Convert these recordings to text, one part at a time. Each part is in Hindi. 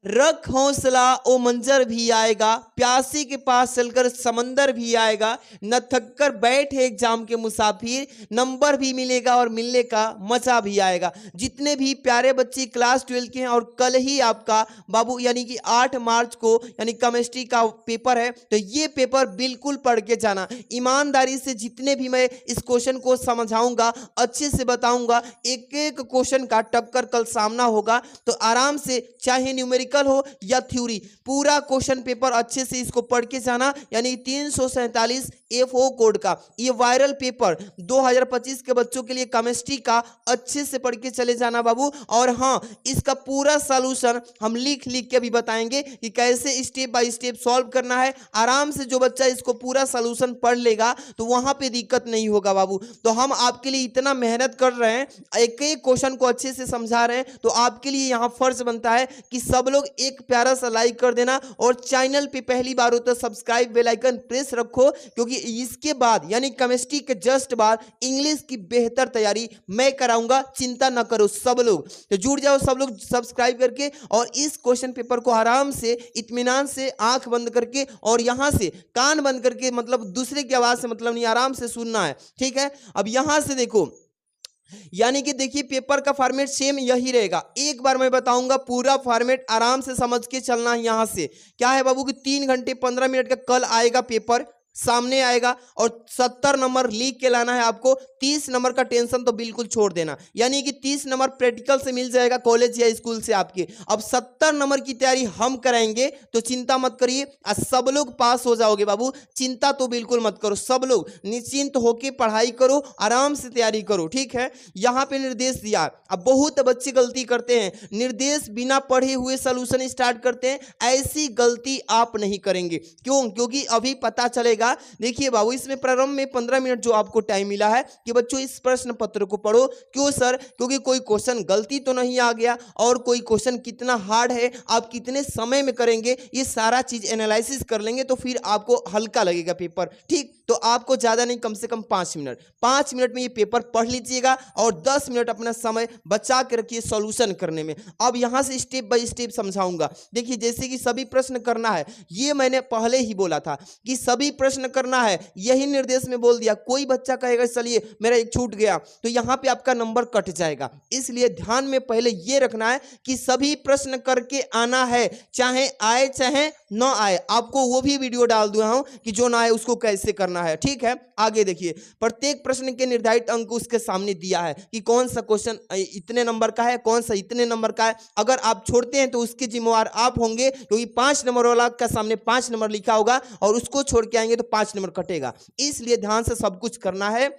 रख हौसला ओ मंजर भी आएगा, प्यासी के पास चलकर समंदर भी आएगा, न थक कर बैठे एग्जाम के मुसाफिर, नंबर भी मिलेगा और मिलने का मजा भी आएगा। जितने भी प्यारे बच्चे क्लास 12 के हैं और कल ही आपका बाबू यानी कि 8 मार्च को यानी केमिस्ट्री का पेपर है, तो ये पेपर बिल्कुल पढ़ के जाना। ईमानदारी से जितने भी मैं इस क्वेश्चन को समझाऊंगा, अच्छे से बताऊंगा, एक एक क्वेश्चन का टक्कर कल सामना होगा, तो आराम से चाहे न्यूमेरिकल हो या थ्योरी, पूरा क्वेश्चन पेपर अच्छे से इसको पढ़ के जाना। यानी 347 FO कोड का ये वायरल पेपर 2025 के बच्चों के लिए केमिस्ट्री का अच्छे से पढ़ के चले जाना बाबू। और हाँ, इसका पूरा सॉल्यूशन हम लिख लिख के भी बताएंगे कि कैसे स्टेप बाय स्टेप सॉल्व करना है। आराम से जो बच्चा इसको पूरा सॉल्यूशन पढ़ लेगा तो वहां पे दिक्कत नहीं होगा बाबू। तो हम आपके लिए इतना मेहनत कर रहे हैं, एक एक क्वेश्चन को अच्छे से समझा रहे हैं, तो आपके लिए यहाँ फर्ज बनता है कि सब लोग एक प्यारा सा लाइक कर देना और चैनल पे पहली बार हो तो सब्सक्राइब बेल आइकन प्रेस रखो, क्योंकि इसके बाद यानी केमिस्ट्री के जस्ट बाद इंग्लिश की बेहतर तैयारी मैं कराऊंगा। चिंता ना करो सब लोग, तो जुड़ जाओ सब लोग सब्सक्राइब करके, और इस क्वेश्चन पेपर को आराम से इत्मीनान से आंख बंद करके और यहां से कान बंद करके, मतलब दूसरे की आवाज से मतलब नहीं, आराम से सुनना है, ठीक है। अब यहां से देखो, यानी कि देखिए पेपर का फॉर्मेट सेम यही रहेगा। एक बार मैं बताऊंगा, पूरा फॉर्मेट आराम से समझ के चलना है। यहां से क्या है बाबू कि 3 घंटे 15 मिनट का कल आएगा पेपर, सामने आएगा, और 70 नंबर लिख के लाना है आपको। 30 नंबर का टेंशन तो बिल्कुल छोड़ देना, यानी कि 30 नंबर प्रैक्टिकल से मिल जाएगा कॉलेज या स्कूल से आपके। अब 70 नंबर की तैयारी हम कराएंगे, तो चिंता मत करिए, सब लोग पास हो जाओगे बाबू। चिंता तो बिल्कुल मत करो, सब लोग निश्चिंत होकर पढ़ाई करो, आराम से तैयारी करो, ठीक है। यहाँ पे निर्देश दिया। अब बहुत बच्चे गलती करते हैं, निर्देश बिना पढ़े हुए सोल्यूशन स्टार्ट करते हैं। ऐसी गलती आप नहीं करेंगे। क्यों? क्योंकि अभी पता चलेगा। देखिए बाबू, इसमें प्रारंभ में 15 मिनट जो आपको टाइम मिला है कि बच्चों इस प्रश्न पत्र को पढ़ो। क्यों सर? क्योंकि कोई क्वेश्चन गलती तो नहीं आ गया, और कोई क्वेश्चन कितना हार्ड है, आप कितने समय में करेंगे, ये सारा चीज एनालिसिस कर लेंगे, तो फिर आपको हल्का लगेगा पेपर, ठीक। तो आपको ज्यादा नहीं, कम से कम 5 मिनट, 5 मिनट में ये पेपर पढ़ लीजिएगा, और 10 मिनट अपना समय बचा के रखिए सॉल्यूशन करने में। अब यहां से स्टेप बाय स्टेप समझाऊंगा। देखिए, जैसे कि सभी प्रश्न करना है, ये मैंने पहले ही बोला था कि सभी प्रश्न करना है, यही निर्देश में बोल दिया। कोई बच्चा कहेगा चलिए मेरा एक छूट गया, तो यहां पे आपका नंबर कट जाएगा। इसलिए ध्यान में पहले ये रखना है कि सभी प्रश्न करके आना है, चाहे आए चाहे ना आए। आपको वो भी वीडियो डाल दिया हूं कि जो ना आए उसको कैसे करना है, ठीक है। आगे देखिए, प्रत्येक प्रश्न के निर्धारित अंक उसके सामने दिया है कि कौन सा क्वेश्चन इतने नंबर का है, कौन सा इतने नंबर का है। अगर आप छोड़ते हैं तो उसके जिम्मेवार आप होंगे, क्योंकि 5 नंबर वाला का सामने 5 नंबर लिखा होगा, और उसको छोड़ के आएंगे तो 5 नंबर कटेगा। इसलिए ध्यान से सब कुछ करना है।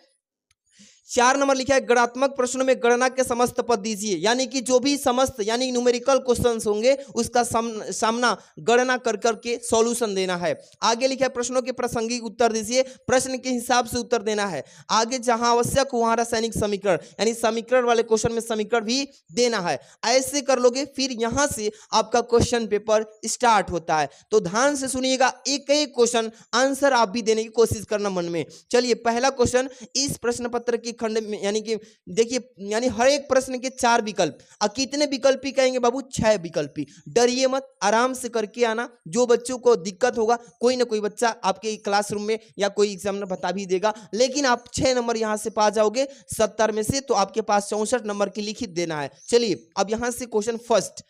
4 नंबर लिखा है, गणात्मक प्रश्नों में गणना के समस्त पद दीजिए, यानी कि जो भी समस्त यानी न्यूमेरिकल क्वेश्चंस होंगे उसका सामना गणना कर करके सॉल्यूशन देना है। आगे लिखा है, प्रश्नों के प्रासंगिक उत्तर दीजिए, प्रश्न के हिसाब से उत्तर देना है। आगे जहां आवश्यक हो वहां रासायनिक समीकरण यानी समीकरण वाले क्वेश्चन में समीकरण भी देना है। ऐसे कर लोगे, फिर यहां से आपका क्वेश्चन पेपर स्टार्ट होता है। तो ध्यान से सुनिएगा, एक एक क्वेश्चन आंसर आप भी देने की कोशिश करना मन में। चलिए, पहला क्वेश्चन इस प्रश्न पत्र की खंड में, यानी कि देखिए, यानी हर एक प्रश्न के 4 विकल्प। और कितने विकल्पी कहेंगे बाबू? 6 विकल्पी। डरिए मत, आराम से करके आना। जो बच्चों को दिक्कत होगा, कोई ना कोई बच्चा आपके क्लासरूम में या कोई एग्जामिनर बता भी देगा, लेकिन आप 6 नंबर यहां से पा जाओगे 70 में से, तो आपके पास 64 नंबर की लिखित देना है। चलिए, अब यहां से क्वेश्चन फर्स्ट।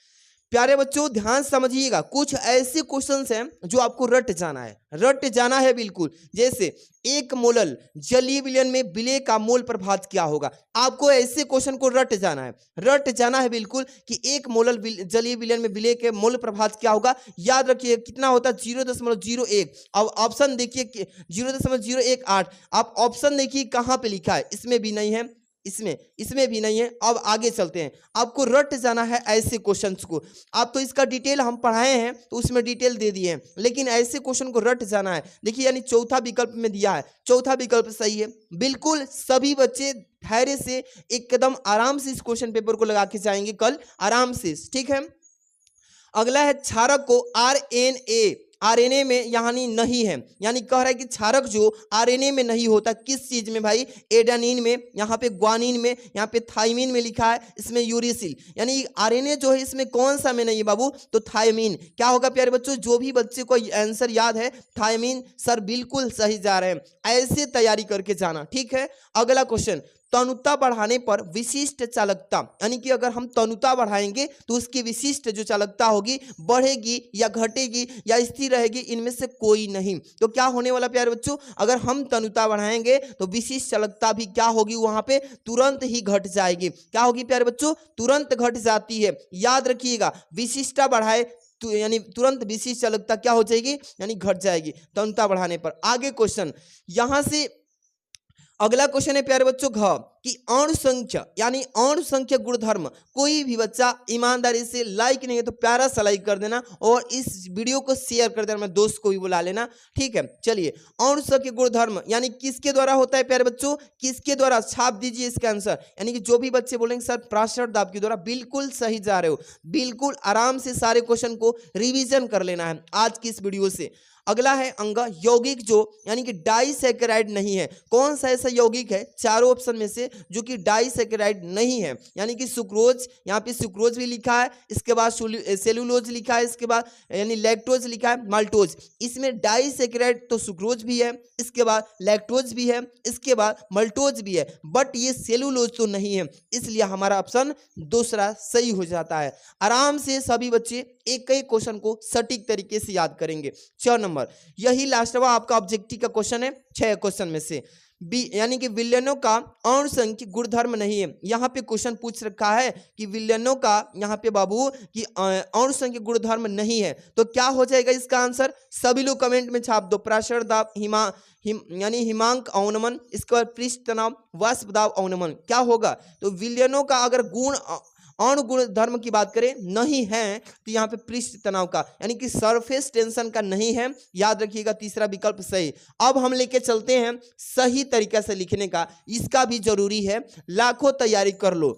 प्यारे बच्चों ध्यान समझिएगा, कुछ ऐसे क्वेश्चंस हैं जो आपको रट जाना है, रट जाना है बिल्कुल। जैसे 1 मोलल जलीय विलयन में विलेय का मोल प्रभाव क्या होगा? आपको ऐसे क्वेश्चन को रट जाना है, रट जाना है बिल्कुल कि 1 मोलल जलीय विलयन में विलेय के मोल प्रभाव क्या होगा। याद रखिए कितना होता है, 0.01। अब ऑप्शन देखिए 0.018। आप ऑप्शन देखिए कहां पे लिखा है, इसमें भी नहीं है, इसमें भी नहीं है। अब आगे चलते हैं, आपको रट जाना है ऐसे क्वेश्चंस को। आप तो इसका डिटेल हम पढ़ाए हैं तो उसमें डिटेल दे दिए हैं, लेकिन ऐसे क्वेश्चन को रट जाना है। देखिए, यानी चौथा विकल्प में दिया है, चौथा विकल्प सही है बिल्कुल। सभी बच्चे धैर्य से एकदम आराम से इस क्वेश्चन पेपर को लगा के जाएंगे कल आराम से, ठीक है। अगला है, क्षारक को RNA आरएनए में यानी नहीं है, यानी कह रहा है कि क्षारक जो आरएनए में नहीं होता, किस चीज में भाई, एडेनिन में, यहाँ पे ग्वानिन में, यहाँ पे थाइमिन में लिखा है, इसमें यूरिसिल, यानी आरएनए जो है इसमें कौन सा में नहीं है बाबू, तो थायमीन। क्या होगा प्यारे बच्चों, जो भी बच्चे को आंसर याद है थायमीन, सर बिल्कुल सही जा रहे हैं, ऐसे तैयारी करके जाना, ठीक है। अगला क्वेश्चन, तनुता बढ़ाने पर विशिष्ट चालकता, यानी कि अगर हम तनुता बढ़ाएंगे तो उसकी विशिष्ट जो चालकता होगी बढ़ेगी या घटेगी या स्थिर रहेगी, इनमें से कोई नहीं। तो क्या होने वाला प्यारे बच्चों, अगर हम तनुता बढ़ाएंगे तो विशिष्ट चालकता भी क्या होगी, वहां पे तुरंत ही घट जाएगी। क्या होगी प्यारे बच्चों, तुरंत घट जाती है, याद रखिएगा, विशिष्टता बढ़ाए तो यानी तुरंत विशिष्ट चालकता क्या हो जाएगी, यानी घट जाएगी तनुता बढ़ाने पर। आगे क्वेश्चन, यहां से अगला क्वेश्चन है प्यारे बच्चों घ कि अणु संख्या यानी अणु संख्या गुणधर्म, कोई भी बच्चा ईमानदारी से लाइक नहीं है तो प्यारा सा लाइक कर देना और इस वीडियो को शेयर कर देना, मैं दोस्त को भी बुला लेना, ठीक है। चलिए, अणु संख्या गुणधर्म यानी किसके द्वारा होता है प्यारे बच्चों, किसके द्वारा, छाप दीजिए इसका आंसर। यानी कि जो भी बच्चे बोलेंगे सर प्राशर दाब के द्वारा, बिल्कुल सही जा रहे हो, बिल्कुल आराम से सारे क्वेश्चन को रिविजन कर लेना है आज की इस वीडियो से। अगला है अंग यौगिक जो यानी कि डाइसैकेराइड नहीं है, कौन सा ऐसा यौगिक है चारों ऑप्शन में से जो कि डाइसैकेराइड नहीं है, यानी कि सुक्रोज, यहाँ पे सुक्रोज भी लिखा है, इसके बाद सेलुलोज लिखा है, इसके बाद यानी लैक्टोज लिखा है, माल्टोज, इसमें डाइसैकेराइड तो सुक्रोज भी है, इसके बाद लैक्टोज भी है, इसके बाद मल्टोज भी है, बट ये सेलुलोज तो नहीं है, इसलिए हमारा ऑप्शन दूसरा सही हो जाता है। आराम से सभी बच्चे एक एक क्वेश्चन को सटीक तरीके से याद करेंगे। 6 नंबर, यही लास्टवा आपका ऑब्जेक्टिव का क्वेश्चन है 6 क्वेश्चन में से बी, यानी कि विलयनों का अणु संख्या गुणधर्म नहीं है। यहाँ पे क्वेश्चन पूछ रखा है कि विलयनों का यहाँ पे बाबू कि अणु संख्या गुणधर्म नहीं है, तो क्या हो जाएगा इसका आंसर, सभी लोग कमेंट में छाप दो, प्राशर दाब यानी हिमांक अवनमन, इसके बाद पृष्ठ तनाव, वाष्प दाब अवनमन, क्या होगा, तो विलयनों का अगर गुण अणु गुण धर्म की बात करें नहीं है तो यहाँ पे पृष्ठ तनाव का यानी कि सरफेस टेंशन का नहीं है, याद रखिएगा तीसरा विकल्प सही। अब हम लेके चलते हैं सही तरीका से लिखने का, इसका भी जरूरी है, लाखों तैयारी कर लो,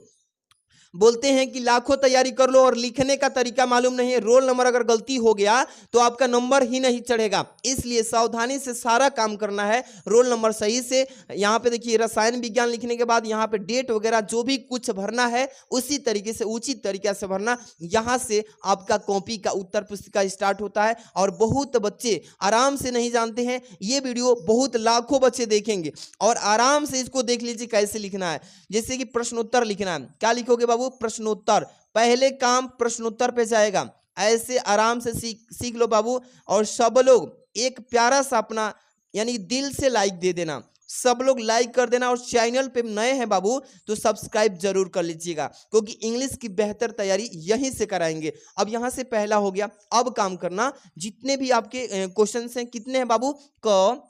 बोलते हैं कि लाखों तैयारी कर लो और लिखने का तरीका मालूम नहीं है, रोल नंबर अगर गलती हो गया तो आपका नंबर ही नहीं चढ़ेगा, इसलिए सावधानी से सारा काम करना है, रोल नंबर सही से। यहाँ पे देखिए रसायन विज्ञान लिखने के बाद यहाँ पे डेट वगैरह जो भी कुछ भरना है उसी तरीके से उचित तरीके से भरना, यहाँ से आपका कॉपी का उत्तर पुस्तिका स्टार्ट होता है। और बहुत बच्चे आराम से नहीं जानते हैं, ये वीडियो बहुत लाखों बच्चे देखेंगे और आराम से इसको देख लीजिए कैसे लिखना है। जैसे कि प्रश्नोत्तर लिखना है, क्या लिखोगे बाबू, प्रश्नोत्तर, पहले काम प्रश्नोत्तर पे जाएगा, ऐसे आराम से सीख लो बाबू। और सब लोग एक प्यारा सा अपना यानी दिल से लाइक दे देना, सब लोग लाइक कर देना, और चैनल पे नए हैं बाबू तो सब्सक्राइब जरूर कर लीजिएगा, क्योंकि इंग्लिश की बेहतर तैयारी यहीं से कराएंगे। अब यहां से पहला हो गया, अब काम करना, जितने भी आपके क्वेश्चन हैं, कितने हैं बाबू, क,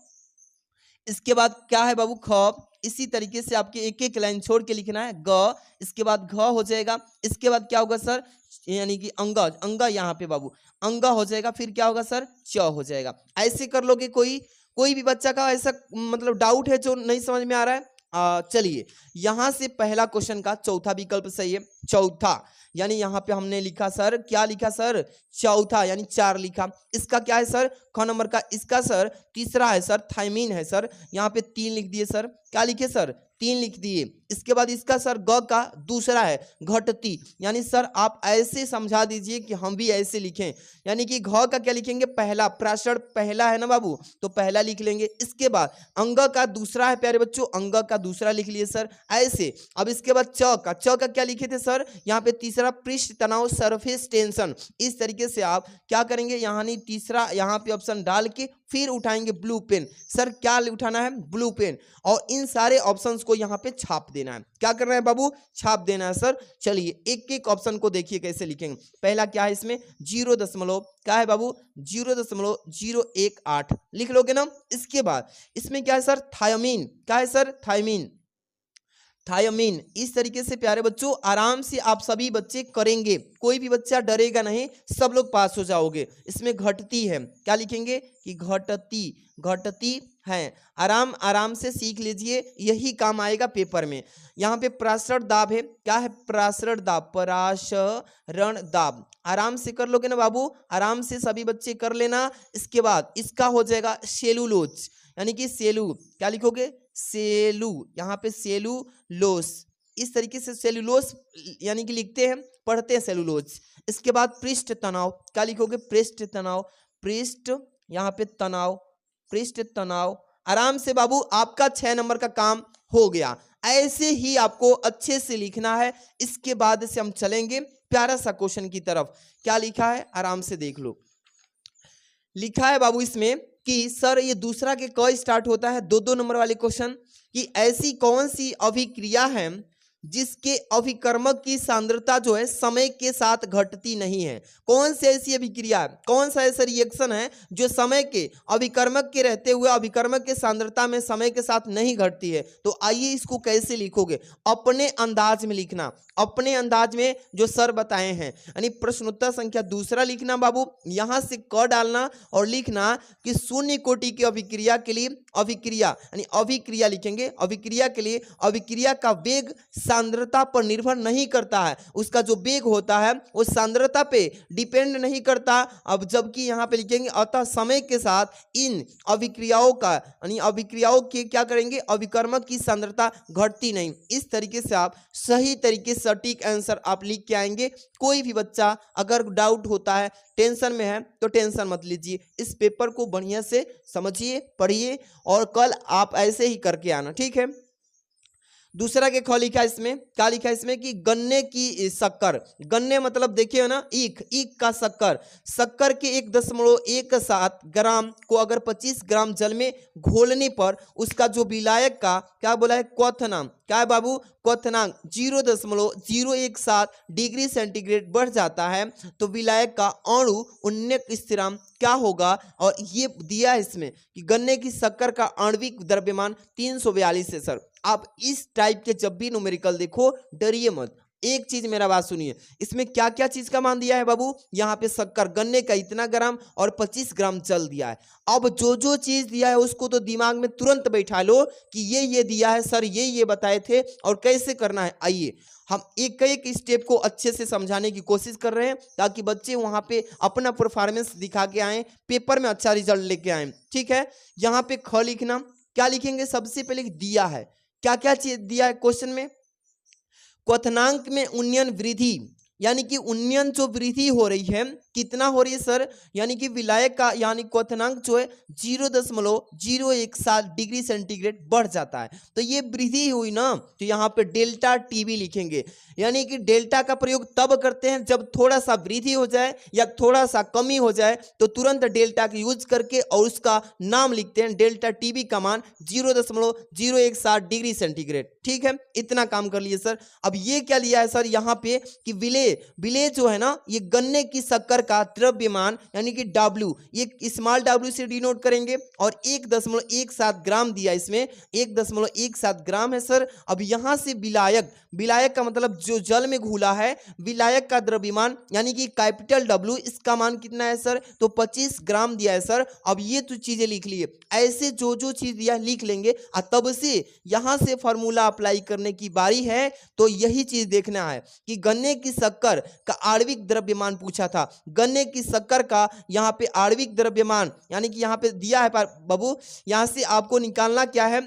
इसके बाद क्या है बाबू, ख, इसी तरीके से आपके एक एक लाइन छोड़ के लिखना है, ग, इसके बाद घ हो जाएगा, इसके बाद क्या होगा सर, यानी कि अंगा, अंगा यहाँ पे बाबू अंगा हो जाएगा, फिर क्या होगा सर, च हो जाएगा। ऐसे कर लोगे, कोई भी बच्चा का ऐसा मतलब डाउट है जो नहीं समझ में आ रहा है, चलिए यहां से पहला क्वेश्चन का चौथा विकल्प सही है, चौथा, यानी यहाँ पे हमने लिखा सर, क्या लिखा सर, चौथा, यानी 4 लिखा। इसका क्या है सर, ख नंबर का, इसका सर तीसरा है सर, थायमीन है सर, यहाँ पे 3 लिख दिए सर, क्या लिखे सर, 3 लिख दिए। इसके बाद इसका सर ग का दूसरा है घटती, यानी सर आप ऐसे समझा दीजिए कि हम भी ऐसे लिखें, यानी कि घ का क्या लिखेंगे, पहला, प्राशर पहला है ना बाबू तो पहला लिख लेंगे। इसके बाद अंग का दूसरा है प्यारे बच्चों, अंग का दूसरा लिख लिए सर ऐसे। अब इसके बाद च का क्या लिखे थे सर, यहाँ पे तीसरा पृष्ठ तनाव, सरफेस टेंशन। इस तरीके से आप क्या करेंगे, यानी तीसरा यहाँ पे ऑप्शन डाल के फिर उठाएंगे ब्लू पेन, सर क्या उठाना है, ब्लू पेन, और इन सारे ऑप्शंस को यहाँ पे छाप देना है। क्या करना है बाबू, छाप देना है सर। चलिए एक एक ऑप्शन को देखिए कैसे लिखेंगे। पहला क्या है इसमें, 0, क्या है बाबू, 0.018 लिख लोगे ना। इसके बाद इसमें क्या है सर, थायमीन, क्या है सर, थायमीन, थायमीन। इस तरीके से प्यारे बच्चों आराम से आप सभी बच्चे करेंगे, कोई भी बच्चा डरेगा नहीं, सब लोग पास हो जाओगे। इसमें घटती है, क्या लिखेंगे कि घटती, घटती है। आराम आराम से सीख लीजिए, यही काम आएगा पेपर में। यहाँ पे प्रासरण दाब है, क्या है प्रासरण दाब, पराशरण दाब। आराम से कर लोगे ना बाबू, आराम से सभी बच्चे कर लेना। इसके बाद इसका हो जाएगा सेलुलोज, यानी कि सेलू, क्या लिखोगे सेलू, यहाँ पे सेलुलोस। इस तरीके से सेलुलोस यानी कि लिखते हैं, पढ़ते हैं सेलुलोज। इसके बाद पृष्ठ तनाव, क्या लिखोगे पृष्ठ तनाव, पृष्ठ यहाँ पे तनाव, पृष्ठ तनाव। आराम से बाबू आपका 6 नंबर का काम हो गया। ऐसे ही आपको अच्छे से लिखना है। इसके बाद से हम चलेंगे प्यारा सा क्वेश्चन की तरफ। क्या लिखा है आराम से देख लो। लिखा है बाबू इसमें कि सर ये दूसरा के क स्टार्ट होता है, 2-2 नंबर वाले क्वेश्चन, कि ऐसी कौन सी अभिक्रिया है जिसके अभिकर्मक की सांद्रता जो है समय के साथ घटती नहीं है। कौन सी ऐसी अभिक्रिया है, कौन सा ऐसा रिएक्शन है जो समय के अभिकर्मक के रहते हुए अभिकर्मक के सांद्रता में समय के साथ नहीं घटती है। तो आइए इसको कैसे लिखोगे, अपने अंदाज में लिखना, अपने अंदाज में जो सर बताए हैं। यानी प्रश्नोत्तर संख्या दूसरा लिखना बाबू, यहां से क डालना और लिखना कि शून्य कोटि की अभिक्रिया के लिए अभिक्रिया, यानी अभिक्रिया लिखेंगे, अभिक्रिया के लिए अभिक्रिया का वेग सांद्रता पर निर्भर नहीं करता है। उसका जो वेग होता है वो सांद्रता पे डिपेंड नहीं करता। अब जबकि यहाँ पे लिखेंगे अतः समय के साथ इन अभिक्रियाओं का, यानी अभिक्रियाओं के क्या करेंगे अभिकर्मक की सांद्रता घटती नहीं। इस तरीके से आप सही तरीके से सटीक आंसर आप लिख के आएंगे। कोई भी बच्चा अगर डाउट होता है, टेंशन में है, तो टेंशन मत लीजिए, इस पेपर को बढ़िया से समझिए, पढ़िए और कल आप ऐसे ही करके आना, ठीक है। दूसरा के ख लिखा है इसमें, क्या लिखा है इसमें कि गन्ने की शक्कर, गन्ने मतलब देखिए ना ईख, ईख का शक्कर, शक्कर के 1.17 ग्राम को अगर 25 ग्राम जल में घोलने पर उसका जो विलायक का क्या बोला है क्वथनांक, क्या है बाबू क्वथनांक 0.017 डिग्री सेंटीग्रेड बढ़ जाता है, तो विलायक का अणु उन्नक स्थिरांक क्या होगा। और ये दिया है इसमें कि गन्ने की शक्कर का आणविक द्रव्यमान 342 है। सर आप इस टाइप के जब भी न्यूमेरिकल देखो डरिए मत। एक चीज मेरा बात सुनिए, इसमें क्या क्या चीज का मान दिया है बाबू, यहाँ पे शक्कर गन्ने का इतना ग्राम और 25 ग्राम जल दिया है। अब जो जो चीज दिया है उसको तो दिमाग में तुरंत बैठा लो कि ये दिया है सर, ये बताए थे और कैसे करना है। आइए हम एक एक स्टेप को अच्छे से समझाने की कोशिश कर रहे हैं ताकि बच्चे वहां पे अपना परफॉर्मेंस दिखा के आए, पेपर में अच्छा रिजल्ट लेके आए, ठीक है। यहाँ पे ख लिखना, क्या लिखेंगे सबसे पहले दिया है, क्या क्या चीज दिया है क्वेश्चन में, क्वथनांक में उन्नयन वृद्धि, यानी कि उन्नयन जो वृद्धि हो रही है कितना हो रही है सर, यानी कि विलायक का यानी क्वथनांक जो है 0.017 डिग्री सेंटीग्रेड बढ़ जाता है। तो ये वृद्धि हुई ना, तो यहाँ पे डेल्टा टीवी लिखेंगे, यानी कि डेल्टा का प्रयोग तब करते हैं जब थोड़ा सा वृद्धि हो जाए या थोड़ा सा कमी हो जाए, तो तुरंत डेल्टा का यूज करके और उसका नाम लिखते हैं डेल्टा टीवी का मान 0.017 डिग्री सेंटीग्रेड, ठीक है। इतना काम कर लिए सर। अब ये क्या लिया है सर यहाँ पे कि विले जो है ना, ये गन्ने की शक्कर का द्रव्यमान यानी कि W, ये स्मॉल w से डिनोट करेंगे और 1.17 ग्राम दिया, इसमें 1.17 ग्राम है सर। अब यहां से विलायक, विलायक का मतलब जो जल में घुला है, विलायक का द्रव्यमान यानी कि कैपिटल W, इसका मान कितना है सर, तो 25 ग्राम दिया है सर। अब ये तो चीजें लिख लिए, ऐसे जो जो चीज दिया लिख लेंगे और तब से यहां से फॉर्मूला अप्लाई करने की बारी है। तो यही चीज देखना है कि गन्ने की शक्कर का आणविक द्रव्यमान पूछा था, गन्ने की शक्कर का यहाँ पे आणविक द्रव्यमान यानी कि यहाँ पे दिया है बाबू, यहाँ से आपको निकालना क्या है,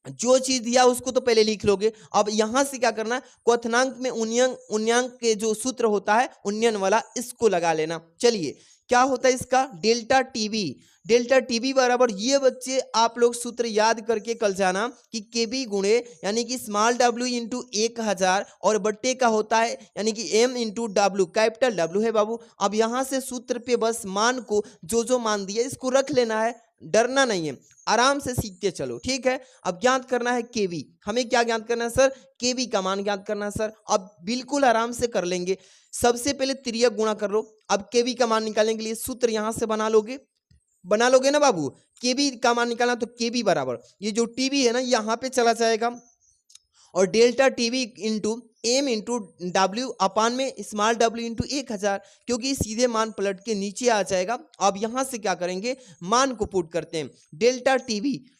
जो चीज दिया उसको तो पहले लिख लोगे। अब यहां से क्या करना है, क्वथनांक में उन्नयन के जो सूत्र होता है उन्नयन वाला, इसको लगा लेना। चलिए क्या होता है इसका डेल्टा टीवी, डेल्टा टीवी बराबर, ये बच्चे आप लोग सूत्र याद करके कल जाना कि केबी गुणे यानी कि स्मॉल w इंटू 1000 और बट्टे का होता है यानी कि m into W, capital W है बाबू। अब यहां से सूत्र पे बस मान को जो जो मान दिया इसको रख लेना है, डरना नहीं है, आराम से सीखते चलो, ठीक है। अब ज्ञात करना है केवी, हमें क्या ज्ञात करना है सर, केवी का मान ज्ञात करना है सर। अब बिल्कुल आराम से कर लेंगे, सबसे पहले तिर्यक गुणा कर लो। अब केवी का मान निकालने के लिए सूत्र यहां से बना लोगे ना बाबू, केवी का मान निकालना, तो केवी बराबर ये जो टीवी है ना यहाँ पे चला जाएगा और delta TV into M into W upon में स्मॉल डब्ल्यू इंटू 1000, क्योंकि सीधे मान पलट के नीचे आ जाएगा। अब यहाँ से क्या करेंगे, मान को पुट करते हैं।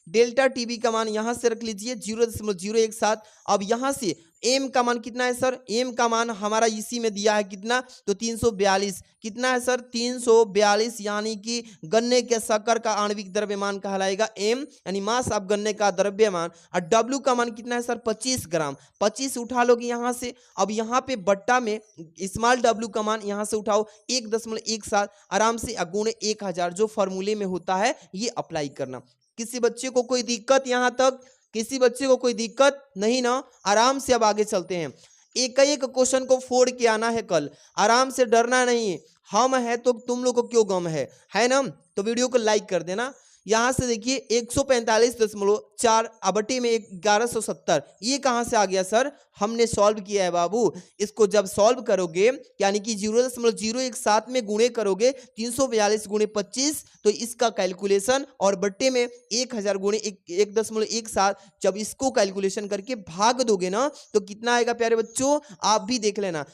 डेल्टा टीवी का मान यहाँ से रख लीजिए 0.017। अब यहाँ से एम का मान कितना है सर, एम का मान हमारा इसी में दिया है कितना, तो 342। कितना है सर, 342, यानी कि गन्ने के शक्कर का आणविक द्रव्यमान कहलाएगा एम, यानी मास ऑफ गन्ने का द्रव्यमान। और डब्ल्यू का मान कितना है सर, 25 ग्राम। 25 उठा लोगे यहाँ से। अब यहाँ पे बट्टा में स्मॉल डब्ल्यू का मान यहाँ से उठाओ 1.17 आराम से, गुणे 1000 जो फॉर्मूले में होता है ये अप्लाई करना। किसी बच्चे को कोई दिक्कत यहाँ तक, किसी बच्चे को कोई दिक्कत नहीं ना, आराम से अब आगे चलते हैं। एक एक क्वेश्चन को फोड़ के आना है कल, आराम से, डरना नहीं है। हम है तो तुम लोग को क्यों गम है ना। तो वीडियो को लाइक कर देना। यहाँ से देखिए 145.4 बटे में 1170, ये कहाँ से आ गया सर, हमने सॉल्व किया है बाबू। इसको जब सॉल्व करोगे यानी कि 0.017 में गुणे करोगे 342 गुणे 25, तो इसका कैलकुलेशन, और बट्टे में 1000 गुणे 1.17, जब इसको कैलकुलेशन करके भाग दोगे ना तो कितना आएगा प्यारे बच्चों, आप भी देख लेना।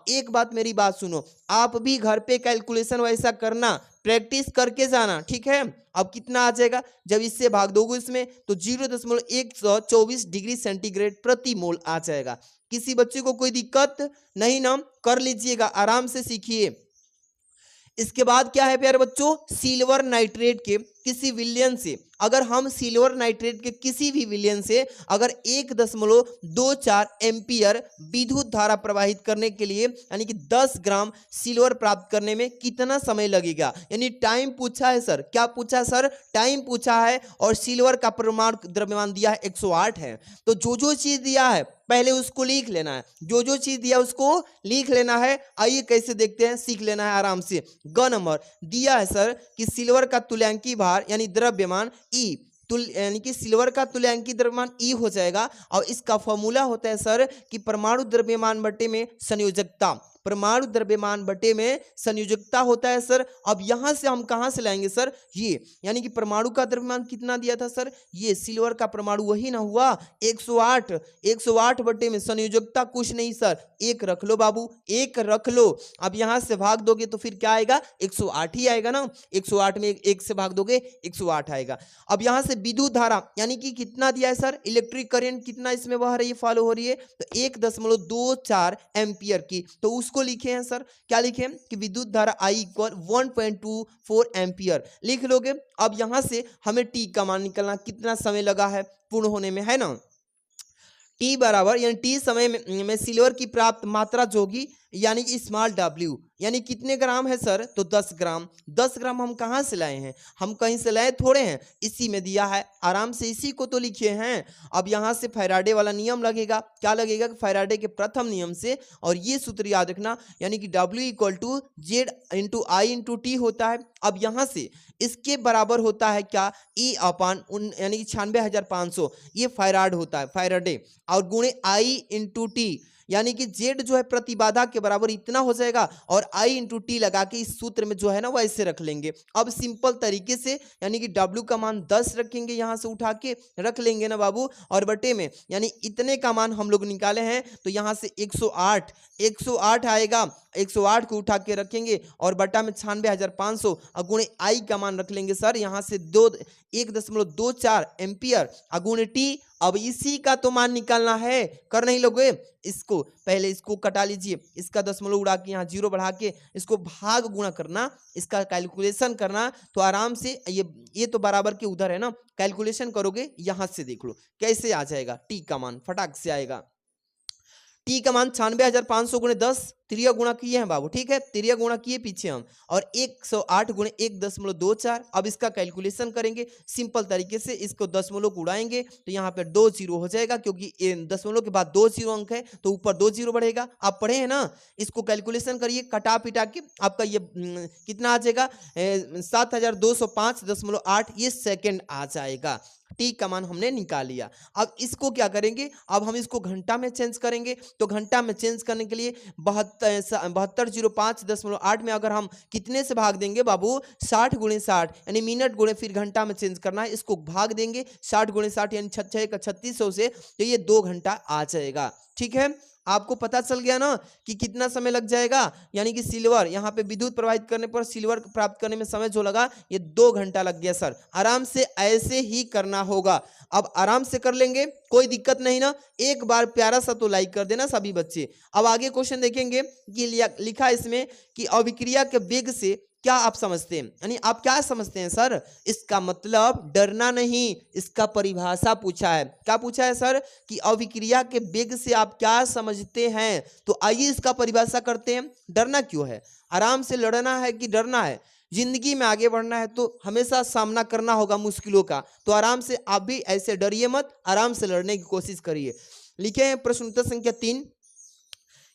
एक बात मेरी बात सुनो, आप भी घर पे कैलकुलेशन वैसा करना, प्रैक्टिस करके जाना, ठीक है। अब कितना आ जाएगा, जब इससे भाग दोगे इसमें तो 0.124 डिग्री सेंटीग्रेड प्रति मोल आ जाएगा। किसी बच्चे को कोई दिक्कत नहीं ना, कर लीजिएगा, आराम से सीखिए। इसके बाद क्या है प्यारे बच्चों, सिल्वर नाइट्रेट के किसी विलयन से, अगर हम सिल्वर नाइट्रेट के किसी भी विलयन से अगर 1.24 एम्पियर विद्युत धारा प्रवाहित करने के लिए यानी कि 10 ग्राम सिल्वर प्राप्त करने में कितना समय लगेगा, यानी टाइम पूछा है सर। क्या पूछा है सर, टाइम पूछा है। और सिल्वर का परमाणु द्रव्यमान दिया है 108 है। तो जो चीज दिया है पहले उसको लिख लेना है, जो चीज दिया उसको लिख लेना है। आइए कैसे देखते हैं, सीख लेना है आराम से। ग नंबर दिया है सर कि सिल्वर का तुल्यांकी भार यानी द्रव्यमान ई, यानी कि सिल्वर का तुल्यांकी द्रव्यमान ई हो जाएगा। और इसका फॉर्मूला होता है सर कि परमाणु द्रव्यमान बटे में संयोजकता, परमाणु द्रव्यमान बटे में संयोजकता होता है सर। अब यहां से हम कहां से लाएंगे सर, ये यानी कि परमाणु का द्रव्यमान कितना दिया था सर, ये सिल्वर का परमाणु वही ना हुआ 108 बटे में संयोजकता कुछ नहीं सर, एक रख लो बाबू, एक रख लो। अब यहां से भाग दोगे तो फिर क्या आएगा, 108 ही आएगा ना। 108 में एक से भाग दोगे 108 आएगा। अब यहां से विद्युत धारा यानी कि कितना दिया है सर, इलेक्ट्रिक करंट कितना इसमें बह रही है, फॉलो हो रही है, तो 1.24 एम्पियर की। तो उसको लिखे हैं सर, क्या लिखे हैं कि विद्युत धारा I इक्वल 1.24 एम्पियर लिख लोगे। अब यहां से हमें टी का मान निकलना, कितना समय लगा है पूर्ण होने में, है ना। टी बराबर यानी टी समय में सिल्वर की प्राप्त मात्रा जो होगी यानी कि स्मॉल डब्ल्यू, यानी कितने ग्राम है सर, तो 10 ग्राम। 10 ग्राम हम कहाँ से लाए हैं, हम कहीं से लाए थोड़े हैं, इसी में दिया है, आराम से इसी को तो लिखे हैं। अब यहाँ से फैराडे वाला नियम लगेगा, क्या लगेगा, फैराडे के प्रथम नियम से। और ये सूत्र याद रखना, यानी कि W equal to Z into I into T होता है। अब यहाँ से इसके बराबर होता है क्या, E अपान यानी कि 96,500, ये फैराड होता है, फैराडे, और गुणे I इंटू टी, यानी कि जेड जो है प्रतिबाधा के बराबर इतना हो जाएगा, और आई इंटू टी लगा के इस सूत्र में जो है ना वैसे रख लेंगे। अब सिंपल तरीके से यानी कि डब्ल्यू का मान 10 रखेंगे, यहां से उठा के रख लेंगे ना बाबू, और बटे में यानी इतने का मान हम लोग निकाले हैं, तो यहां से 108 आएगा। 108 को उठा के रखेंगे और बटा में 96,500 अगुणे आई का मान रख लेंगे सर, यहाँ से 1.24 एम्पियर अगुणे टी। अब इसी का तो मान निकालना है, कर नहीं लोगे, इसको पहले इसको कटा लीजिए, इसका दशमलव उड़ा के यहाँ 0 बढ़ा के इसको भाग गुणा करना, इसका कैलकुलेशन करना, तो आराम से ये तो बराबर के उधर है ना, कैलकुलेशन करोगे यहाँ से देख लो कैसे आ जाएगा, टी का मान फटाक से आएगा। टी का मान 96,500 गुणे 10 त्रिया गुणा किए हैं बाबू, ठीक है, त्रिया गुणा किए पीछे हम, और 108 गुणे 1.24। अब इसका कैलकुलेशन करेंगे सिंपल तरीके से, इसको दशमलव को उड़ाएंगे तो यहाँ पे 2 0 हो जाएगा, क्योंकि दशमलव के बाद 2 0 अंक है तो ऊपर 2 0 बढ़ेगा। आप पढ़े हैं ना, इसको कैलकुलेशन करिए, कटा पिटा के आपका ये कितना आ जाएगा 7,205.8 ये सेकेंड आ जाएगा। टी का मान हमने निकाल लिया। अब इसको क्या करेंगे, अब हम इसको घंटा में चेंज करेंगे। तो घंटा में चेंज करने के लिए 7205.8 में अगर हम कितने से भाग देंगे बाबू, 60 गुणे 60 यानी मिनट गुणे फिर घंटा में चेंज करना है, इसको भाग देंगे 60 गुणे 60 यानी 3600 से, तो ये 2 घंटा आ जाएगा। ठीक है, आपको पता चल गया ना कि कितना समय लग जाएगा, यानी कि सिल्वर यहाँ पे विद्युत प्रवाहित करने पर सिल्वर प्राप्त करने में समय जो लगा ये 2 घंटा लग गया सर। आराम से ऐसे ही करना होगा। अब आराम से कर लेंगे, कोई दिक्कत नहीं ना। एक बार प्यारा सा तो लाइक कर देना सभी बच्चे। अब आगे क्वेश्चन देखेंगे कि लिखा इसमें कि अभिक्रिया के वेग से क्या आप समझते हैं, यानी आप क्या समझते हैं सर। इसका मतलब डरना नहीं, इसका परिभाषा पूछा है। क्या पूछा है सर कि अभिक्रिया के वेग से आप क्या समझते हैं। तो आइए इसका परिभाषा करते हैं। डरना क्यों है, आराम से लड़ना है कि डरना है। जिंदगी में आगे बढ़ना है तो हमेशा सामना करना होगा मुश्किलों का, तो आराम से आप भी ऐसे डरिए मत, आराम से लड़ने की कोशिश करिए। लिखे हैं प्रश्न उत्तर संख्या 3।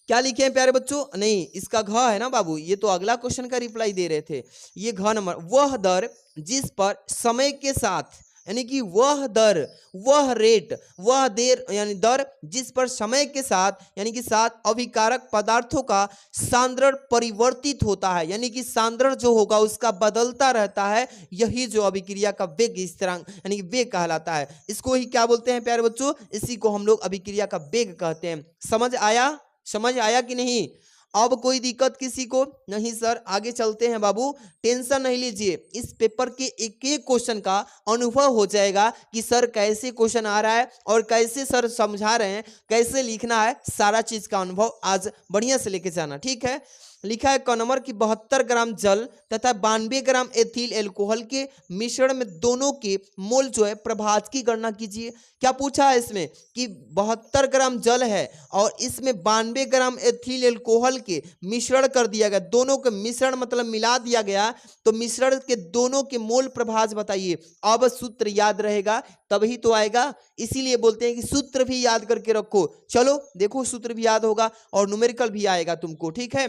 क्या लिखे हैं प्यारे बच्चों, नहीं इसका घ है ना बाबू, ये तो अगला क्वेश्चन का रिप्लाई दे रहे थे। ये घ नंबर, वह दर जिस पर समय के साथ, यानी कि वह दर, वह रेट, वह देर यानी दर जिस पर समय के साथ यानी कि साथ अभिकारक पदार्थों का सांद्रण परिवर्तित होता है, यानी कि सांद्रण जो होगा उसका बदलता रहता है, यही जो अभिक्रिया का वेग स्थिरांक यानी कि वेग कहलाता है। इसको ही क्या बोलते हैं प्यारे बच्चों, इसी को हम लोग अभिक्रिया का वेग कहते हैं। समझ आया, समझ आया कि नहीं। अब कोई दिक्कत किसी को नहीं सर, आगे चलते हैं बाबू, टेंशन नहीं लीजिए। इस पेपर के एक एक क्वेश्चन का अनुभव हो जाएगा कि सर कैसे क्वेश्चन आ रहा है और कैसे सर समझा रहे हैं, कैसे लिखना है, सारा चीज का अनुभव आज बढ़िया से लेके जाना। ठीक है, लिखा है क नंबर की 72 ग्राम जल तथा 92 ग्राम एथिल एल्कोहल के मिश्रण में दोनों के मोल जो है प्रभाज की गणना कीजिए। क्या पूछा है इसमें कि 72 ग्राम जल है और इसमें 92 ग्राम एथिल एल्कोहल के मिश्रण कर दिया गया, दोनों के मिश्रण मतलब मिला दिया गया, तो मिश्रण के दोनों के मोल प्रभाज बताइए। अब सूत्र याद रहेगा तभी तो आएगा, इसीलिए बोलते हैं कि सूत्र भी याद करके रखो। चलो देखो सूत्र भी याद होगा और न्यूमेरिकल भी आएगा तुमको। ठीक है,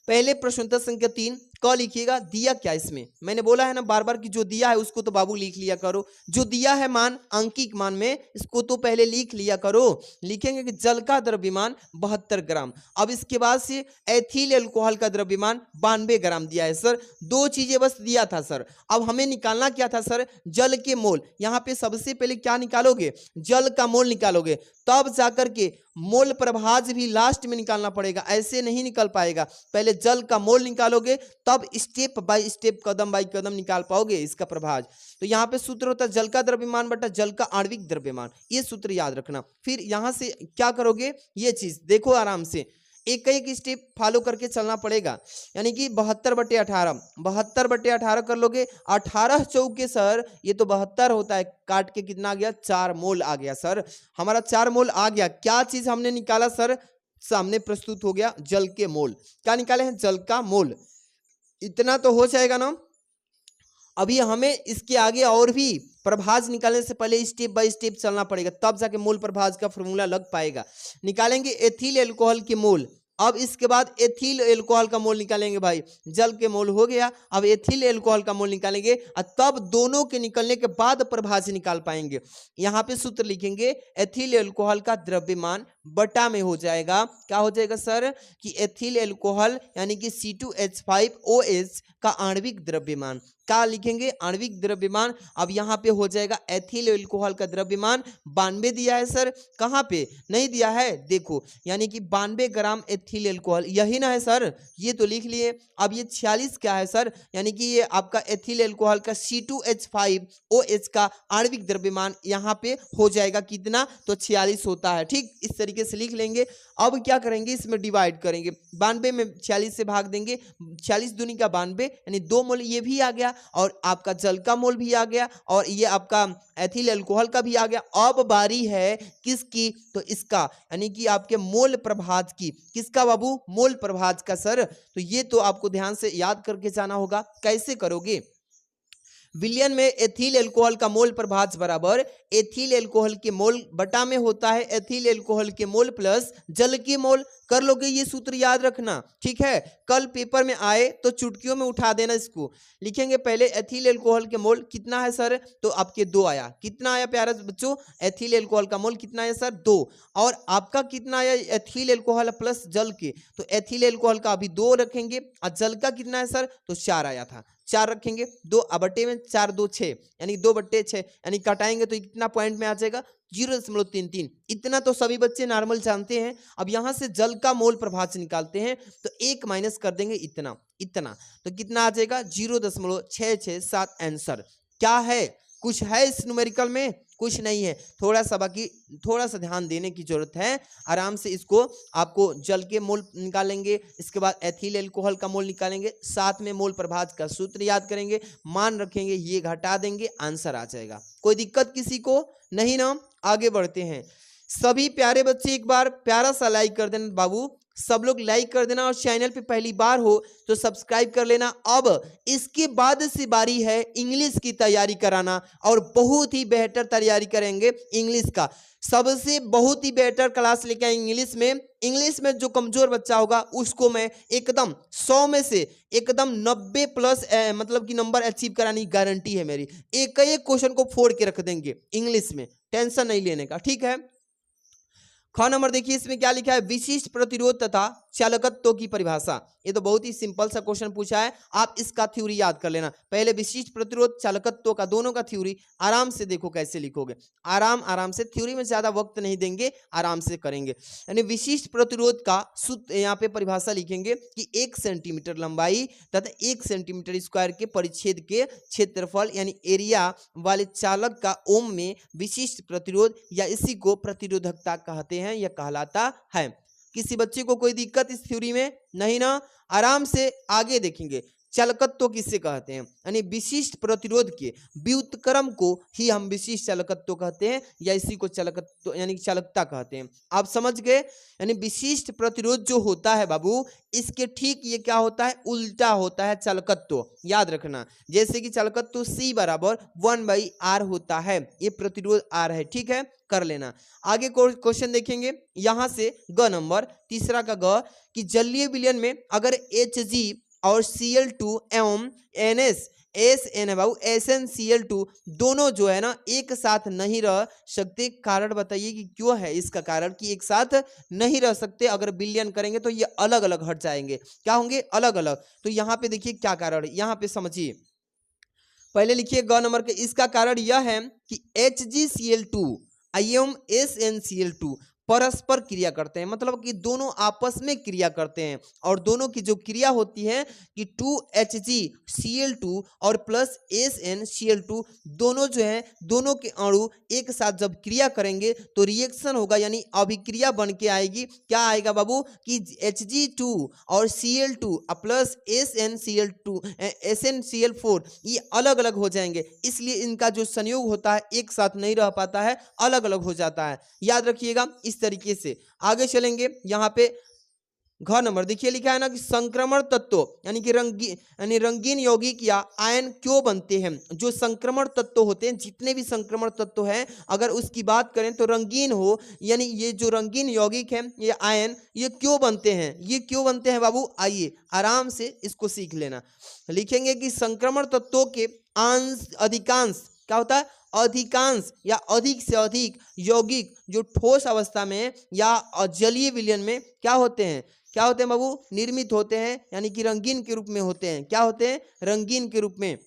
पहले प्रश्न उत्तर संख्या 3 क लिखिएगा। दिया क्या इसमें, मैंने बोला है ना बार बार कि जो दिया है उसको तो बाबू लिख लिया करो। जो दिया है मान अंकिक मान में, इसको तो पहले लिख लिया करो। लिखेंगे कि जल का द्रव्यमान 72 ग्राम। अब इसके बाद से एथिल एल्कोहल का द्रव्यमान 92 ग्राम दिया है सर। 2 चीजें बस दिया था सर। अब हमें निकालना क्या था सर, जल के मोल। यहाँ पे सबसे पहले क्या निकालोगे, जल का मोल निकालोगे, तब जाकर के मोल प्रभाज भी लास्ट में निकालना पड़ेगा, ऐसे नहीं निकल पाएगा। पहले जल का मोल निकालोगे तब स्टेप बाय स्टेप, कदम बाय कदम निकाल पाओगे इसका प्रभाज। तो यहाँ पे सूत्र होता है जल का द्रव्यमान बटा जल का आणविक द्रव्यमान, ये सूत्र याद रखना। फिर यहाँ से क्या करोगे, ये चीज देखो आराम से, एक एक स्टेप फॉलो करके चलना पड़ेगा। यानी कि 72/18, 72/18 कर लोगे। 18 चौके सर, ये तो 72 होता है, काट के कितना आ गया, 4 मोल आ गया सर। हमारा 4 मोल आ गया। क्या चीज हमने निकाला सर, सामने प्रस्तुत हो गया जल के मोल। क्या निकाले हैं, जल का मोल। इतना तो हो जाएगा ना। अभी हमें इसके आगे और भी प्रभाज निकालने से पहले स्टेप बाय स्टेप चलना पड़ेगा, तब जाके मोल प्रभाज का फॉर्मूला लग पाएगा। निकालेंगे एथिल एल्कोहल के मोल। अब इसके बाद एथिल एल्कोहल का मोल निकालेंगे भाई, जल के मोल हो गया, अब एथिल एल्कोहल का मोल निकालेंगे और तब दोनों के निकलने के बाद प्रभाज निकाल पाएंगे। यहाँ पे सूत्र लिखेंगे एथिल एल्कोहल का द्रव्यमान बटा में हो जाएगा। क्या हो जाएगा सर कि एथिल एल्कोहल यानी कि C2H5OH का आणविक द्रव्यमान। क्या लिखेंगे, आणविक द्रव्यमान। अब यहाँ पे हो जाएगा एथिल एल्कोहल का द्रव्यमान 92 दिया है सर, कहाँ पे नहीं दिया है, देखो, यानी कि 92 ग्राम एथिल एल्कोहल, यही ना है सर, ये तो लिख लिए। अब ये 46 क्या है सर, यानी कि ये आपका एथिल एल्कोहल का C2H5OH का आणविक द्रव्यमान यहाँ पे हो जाएगा कितना, तो 46 होता है। ठीक, इस तरीके से लिख लेंगे। अब क्या करेंगे, इसमें डिवाइड करेंगे, 92 में 46 से भाग देंगे, 46 दूनी का 92 यानी 2 मोल ये भी आ गया और आपका जल का मोल भी आ गया और ये आपका एथिल अल्कोहल का भी आ गया। अब बारी है किसकी, तो इसका, यानी कि आपके मोल प्रभाज की। किसका बाबू, मोल प्रभाज का सर। तो ये तो आपको ध्यान से याद करके जाना होगा। कैसे करोगे, विलयन में एथिल एल्कोहल का मोल प्रभाज बराबर एथिल एल्कोहल के मोल बटा में होता है एथिल एल्कोहल के मोल प्लस जल के मोल। कर लोगे, ये सूत्र याद रखना। ठीक है, कल पेपर में आए तो चुटकियों में उठा देना इसको। लिखेंगे पहले एथिल एल्कोहल के मोल कितना है सर, तो आपके 2 आया। कितना आया प्यारे बच्चों, एथिल एल्कोहल का मोल कितना आया सर, 2। और आपका कितना आया एथिल एल्कोहल प्लस जल के, तो एथिल एल्कोहल का अभी 2 रखेंगे और जल का कितना है सर, तो 4 आया था, 4 रखेंगे। 2 बट्टे में 4 2 6 यानी 2/6 यानी कटाएंगे तो कितना पॉइंट में आ जाएगा 0.33। इतना तो सभी बच्चे नॉर्मल जानते हैं। अब यहाँ से जल का मोल प्रभाज्य निकालते हैं तो 1 माइनस कर देंगे इतना इतना, तो कितना आ जाएगा 0.667। आंसर क्या है, कुछ है इस न्यूमेरिकल में, कुछ नहीं है। थोड़ा सा ध्यान देने की जरूरत है। आराम से इसको आपको जल के मोल निकालेंगे, इसके बाद एथिल एल्कोहल का मोल निकालेंगे, साथ में मोल प्रभाज्य का सूत्र याद करेंगे, मान रखेंगे, ये घटा देंगे, आंसर आ जाएगा। कोई दिक्कत किसी को नहीं ना। आगे बढ़ते हैं। सभी प्यारे बच्चे एक बार प्यारा सा लाइक कर देना बाबू, सब लोग लाइक कर देना, और चैनल पे पहली बार हो तो सब्सक्राइब कर लेना। अब इसके बाद से बारी है इंग्लिश की तैयारी कराना, और बहुत ही बेहतर तैयारी करेंगे इंग्लिश का। सबसे बहुत ही बेहतर क्लास लेके आएंगे इंग्लिश में जो कमजोर बच्चा होगा उसको मैं एकदम 100 में से एकदम 90 प्लस मतलब कि नंबर अचीव कराने की गारंटी है मेरी। एक क्वेश्चन को फोड़ के रख देंगे इंग्लिश में, टेंशन नहीं लेने का, ठीक है। ख नंबर देखिए, इसमें क्या लिखा है, विशिष्ट प्रतिरोध तथा चालकत्व की परिभाषा। ये तो बहुत ही सिंपल सा क्वेश्चन पूछा है, आप इसका थ्योरी याद कर लेना। पहले विशिष्ट प्रतिरोध चालकत्व का दोनों का थ्योरी आराम से देखो कैसे लिखोगे, आराम से, थ्योरी में ज्यादा वक्त नहीं देंगे, आराम से करेंगे। यानी विशिष्ट प्रतिरोध का सूत्र यहाँ पे परिभाषा लिखेंगे कि 1 सेंटीमीटर लंबाई तथा 1 सेंटीमीटर स्क्वायर के परिच्छेद के क्षेत्रफल यानी एरिया वाले चालक का ओम में विशिष्ट प्रतिरोध या इसी को प्रतिरोधकता कहते हैं या कहलाता है। किसी बच्चे को कोई दिक्कत इस थ्योरी में नहीं ना। आराम से आगे देखेंगे। चालकत्व किससे कहते हैं, यानी विशिष्ट प्रतिरोध के व्युत्क्रम को ही हम विशिष्ट चालकत्व कहते हैं या इसी को चालकत्व यानी चालकता कहते हैं। आप समझ गए। यानी विशिष्ट प्रतिरोध जो होता है बाबू, इसके ठीक ये क्या होता है, उल्टा होता है चालकत्व, याद रखना। जैसे कि चालकत्व C बराबर 1/R होता है, ये प्रतिरोध R है, ठीक है, कर लेना। आगे क्वेश्चन देखेंगे यहाँ से ग नंबर, तीसरा का ग, कि जलीय विलयन में अगर Hg और Cl2 एवं SnCl2 दोनों जो है ना एक साथ नहीं रह सकते। कारण बताइए कि क्यों है इसका कारण कि एक साथ नहीं रह सकते। अगर विलयन करेंगे तो ये अलग अलग हट जाएंगे, क्या होंगे, अलग अलग। तो यहाँ पे देखिए क्या कारण है, यहाँ पे समझिए। पहले लिखिए ग नंबर के, इसका कारण यह है कि HgCl2 एवं SnCl2 परस्पर क्रिया करते हैं, मतलब कि दोनों आपस में क्रिया करते हैं, और दोनों की जो क्रिया होती है कि 2HgCl2 और प्लस SnCl2 दोनों जो है, दोनों के अणु एक साथ जब क्रिया करेंगे तो रिएक्शन होगा, यानी अभिक्रिया बन के आएगी। क्या आएगा बाबू कि Hg2 और Cl2 प्लस SnCl4 ये अलग अलग हो जाएंगे, इसलिए इनका जो संयोग होता है एक साथ नहीं रह पाता है, अलग अलग हो जाता है। याद रखिएगा। इस तरीके से आगे चलेंगे। यहाँ पे घ नंबर देखिए लिखा है ना कि संक्रमण तत्व यानी कि रंगीन यौगिक या आयन क्यों बनते हैं। जो संक्रमण तत्व होते हैं, जितने भी संक्रमण तत्व हैं, अगर उसकी बात करें तो रंगीन हो, यानी ये जो रंगीन यौगिक है, ये आयन, ये क्यों बनते हैं, ये क्यों बनते हैं बाबू, आइए आराम से इसको सीख लेना। लिखेंगे कि संक्रमण तत्वों के अधिकांश क्या होता है, अधिकांश या अधिक से अधिक यौगिक जो ठोस अवस्था में या जलीय विलयन में क्या होते हैं बाबू, निर्मित होते हैं, यानी कि रंगीन के रूप में होते हैं। क्या होते हैं, रंगीन के रूप में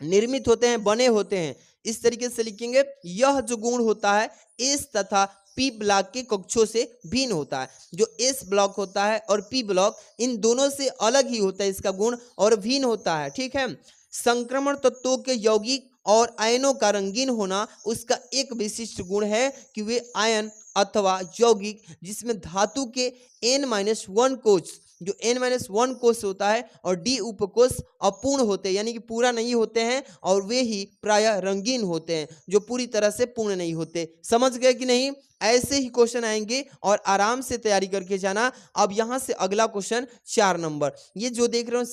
निर्मित होते हैं, बने होते हैं। इस तरीके से लिखेंगे। यह जो गुण होता है एस तथा पी ब्लॉक के कक्षों से भिन्न होता है। जो एस ब्लॉक होता है और पी ब्लॉक, इन दोनों से अलग ही होता है इसका गुण और भिन्न होता है, ठीक है। संक्रमण तत्वों के यौगिक और आयनों का रंगीन होना उसका एक विशिष्ट गुण है कि वे आयन अथवा यौगिक जिसमें धातु के N-1 कोष, जो N-1 कोष होता है और D उपकोष अपूर्ण होते हैं, यानी कि पूरा नहीं होते हैं, और वे ही प्रायः रंगीन होते हैं जो पूरी तरह से पूर्ण नहीं होते। समझ गए कि नहीं। ऐसे ही क्वेश्चन आएंगे और आराम से तैयारी करके जाना। अब यहाँ से अगला क्वेश्चन 4 नंबर, ये जो देख रहे हो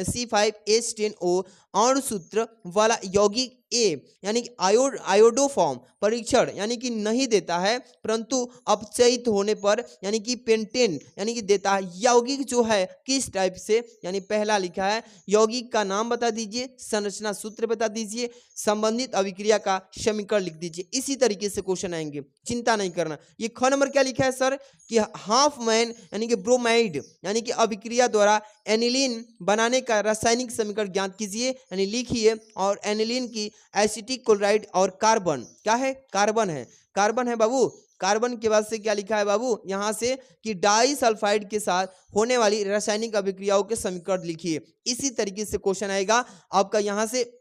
C5H10O अणुसूत्र वाला यौगिक ए यानी कि आयोडोफॉर्म परीक्षण यानी कि नहीं देता है, परंतु अपचयित होने पर यानी कि पेंटेन यानी कि देता है। यौगिक जो है किस टाइप से, यानी पहला लिखा है यौगिक का नाम बता दीजिए, संरचना सूत्र बता दीजिए, संबंधित अभिक्रिया का समीकरण लिख दीजिए। इसी तरीके से क्वेश्चन आएंगे, चिंता नहीं करना। ये ख नंबर क्या लिखा है सर कि हाफ मैन यानी कि ब्रोमाइड यानी कि अभिक्रिया द्वारा एनिलीन बनाने का रासायनिक समीकरण ज्ञात कीजिए, यानी लिखिए। और एनिलीन की एसिटिक क्लोराइड और कार्बन क्या है, कार्बन है, कार्बन है बाबू। कार्बन के बाद से क्या लिखा है बाबू यहाँ से कि डाई सल्फाइड के साथ होने वाली रासायनिक अभिक्रियाओं के समीकरण लिखिए। इसी तरीके से क्वेश्चन आएगा आपका यहाँ से।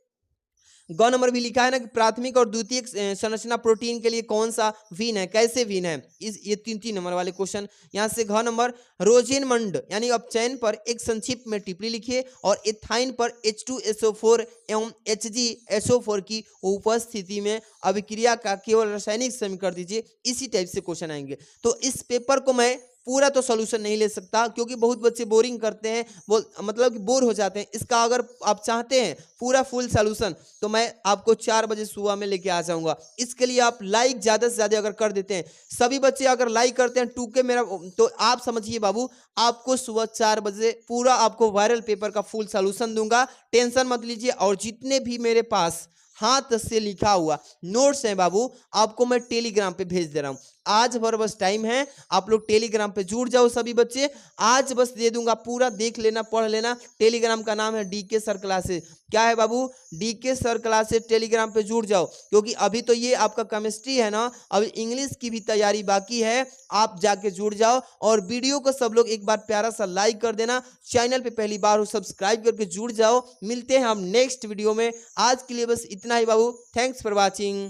ग नंबर भी लिखा है ना कि प्राथमिक और द्वितीयक संरचना प्रोटीन के लिए कौन सा वीन है, कैसे वीन है, इस ये 3 नंबर वाले क्वेश्चन। यहाँ से घ नंबर रोजेनमंड यानी अपचयन पर एक संक्षिप्त में टिप्पणी लिखिए और एथाइन पर H2SO4 एवं HgSO4 की उपस्थिति में अभिक्रिया का केवल रासायनिक समीकरण दीजिए। इसी टाइप से क्वेश्चन आएंगे। तो इस पेपर को मैं पूरा तो सॉल्यूशन नहीं ले सकता क्योंकि बहुत बच्चे बोरिंग करते हैं, मतलब कि बोर हो जाते हैं। इसका अगर आप चाहते हैं पूरा फुल सॉल्यूशन तो मैं आपको 4 बजे सुबह में लेके आ जाऊंगा। इसके लिए आप लाइक ज़्यादा से ज़्यादा अगर कर देते हैं, सभी बच्चे अगर लाइक करते हैं 2K मेरा, तो आप समझिए बाबू आपको सुबह 4 बजे पूरा आपको वायरल पेपर का फुल सॉल्यूशन दूंगा। टेंशन मत लीजिए। और जितने भी मेरे पास हाथ से लिखा हुआ नोट्स हैं बाबू आपको मैं टेलीग्राम पे भेज दे रहा हूं। आज भर बस टाइम है, आप लोग टेलीग्राम पे जुड़ जाओ सभी बच्चे। आज बस दे दूंगा, पूरा देख लेना, पढ़ लेना। टेलीग्राम का नाम है DK सर क्लासेस। क्या है बाबू, DK सर क्लासेस। टेलीग्राम पे जुड़ जाओ क्योंकि अभी तो ये आपका केमिस्ट्री है ना, अभी इंग्लिश की भी तैयारी बाकी है। आप जाके जुड़ जाओ और वीडियो को सब लोग एक बार प्यारा सा लाइक कर देना। चैनल पे पहली बार हो सब्सक्राइब करके जुड़ जाओ। मिलते हैं हम नेक्स्ट वीडियो में। आज के लिए बस इतना ही बाबू। Thanks for watching.